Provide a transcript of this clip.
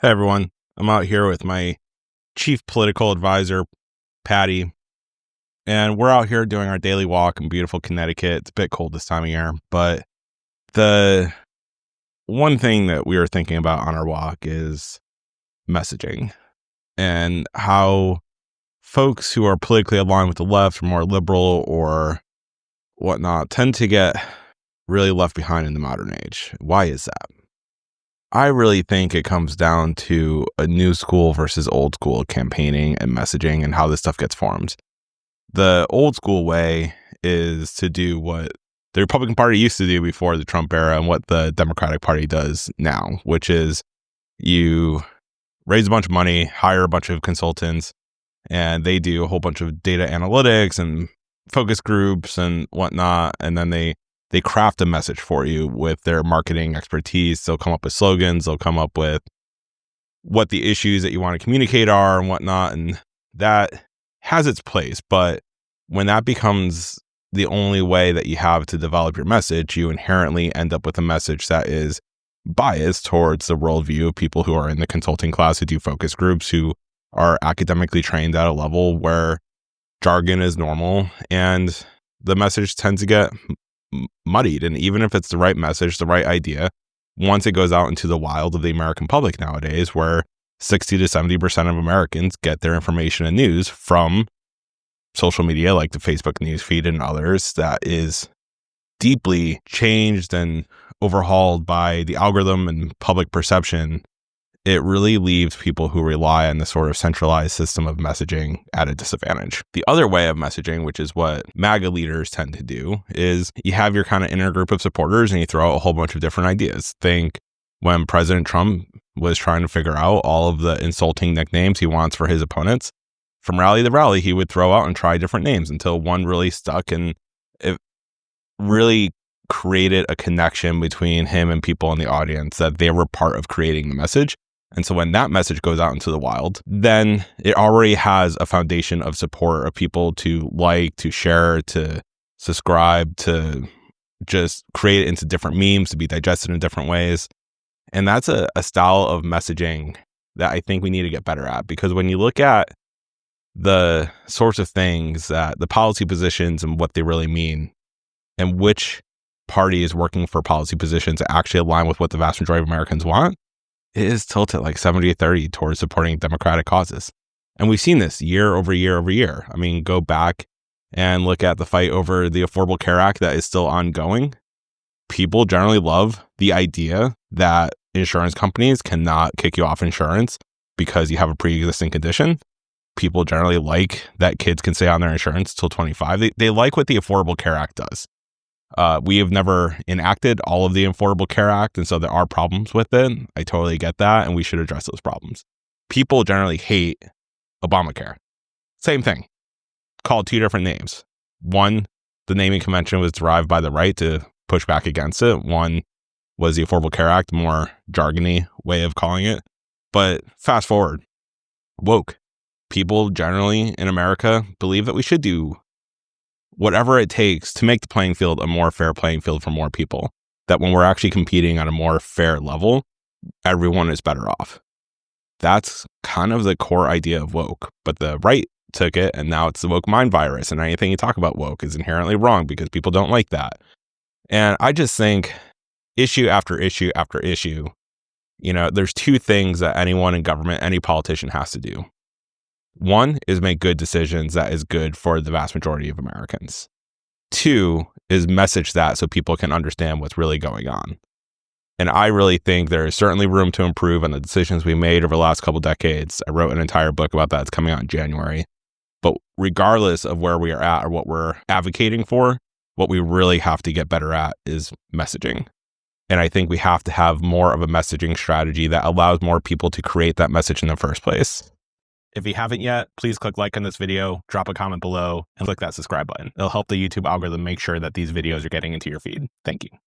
Hey everyone, I'm out here with my chief political advisor, Patty, and we're out here doing our daily walk in beautiful Connecticut. It's a bit cold this time of year, but the one thing that we were thinking about on our walk is messaging and how folks who are politically aligned with the left or more liberal or whatnot tend to get really left behind in the modern age. Why is that? I really think it comes down to a new school versus old school campaigning and messaging and how this stuff gets formed. The old school way is to do what the Republican Party used to do before the Trump era and what the Democratic Party does now, which is you raise a bunch of money, hire a bunch of consultants, and they do a whole bunch of data analytics and focus groups and whatnot, and then they craft a message for you with their marketing expertise. They'll come up with slogans. They'll come up with what the issues that you want to communicate are and whatnot. And that has its place. But when that becomes the only way that you have to develop your message, you inherently end up with a message that is biased towards the worldview of people who are in the consulting class, who do focus groups, who are academically trained at a level where jargon is normal. And the message tends to get muddied. And even if it's the right message, the right idea, once it goes out into the wild of the American public nowadays, where 60 to 70% of Americans get their information and news from social media like the Facebook newsfeed and others, that is deeply changed and overhauled by the algorithm and public perception, it really leaves people who rely on the sort of centralized system of messaging at a disadvantage. The other way of messaging, which is what MAGA leaders tend to do, is you have your kind of inner group of supporters and you throw out a whole bunch of different ideas. Think when President Trump was trying to figure out all of the insulting nicknames he wants for his opponents, from rally to rally, he would throw out and try different names until one really stuck, and it really created a connection between him and people in the audience that they were part of creating the message. And so when that message goes out into the wild, then it already has a foundation of support of people to like, to share, to subscribe, to just create it into different memes, to be digested in different ways. And that's a style of messaging that I think we need to get better at, because when you look at the sorts of things that the policy positions and what they really mean, and which party is working for policy positions that actually align with what the vast majority of Americans want, it is tilted like 70-30 towards supporting democratic causes. And we've seen this year over year over year. I mean, go back and look at the fight over the Affordable Care Act that is still ongoing. People generally love the idea that insurance companies cannot kick you off insurance because you have a pre-existing condition. People generally like that kids can stay on their insurance till 25. They like what the Affordable Care Act does. We have never enacted all of the Affordable Care Act, and so there are problems with it. I totally get that, and we should address those problems. People generally hate Obamacare. Same thing, called two different names. One, the naming convention was derived by the right to push back against it. One was the Affordable Care Act, more jargony way of calling it. But fast forward, woke. People generally in America believe that we should do whatever it takes to make the playing field a more fair playing field for more people. That when we're actually competing on a more fair level, everyone is better off. That's kind of the core idea of woke. But the right took it, and now it's the woke mind virus. And anything you talk about woke is inherently wrong because people don't like that. And I just think issue after issue after issue, there's two things that anyone in government, any politician has to do. One is make good decisions that is good for the vast majority of Americans. Two is message that so people can understand what's really going on. And I really think there is certainly room to improve on the decisions we made over the last couple decades. I wrote an entire book about that. It's coming out in January. But regardless of where we are at or what we're advocating for, what we really have to get better at is messaging. And I think we have to have more of a messaging strategy that allows more people to create that message in the first place. If you haven't yet, please click like on this video, drop a comment below, and click that subscribe button. It'll help the YouTube algorithm make sure that these videos are getting into your feed. Thank you.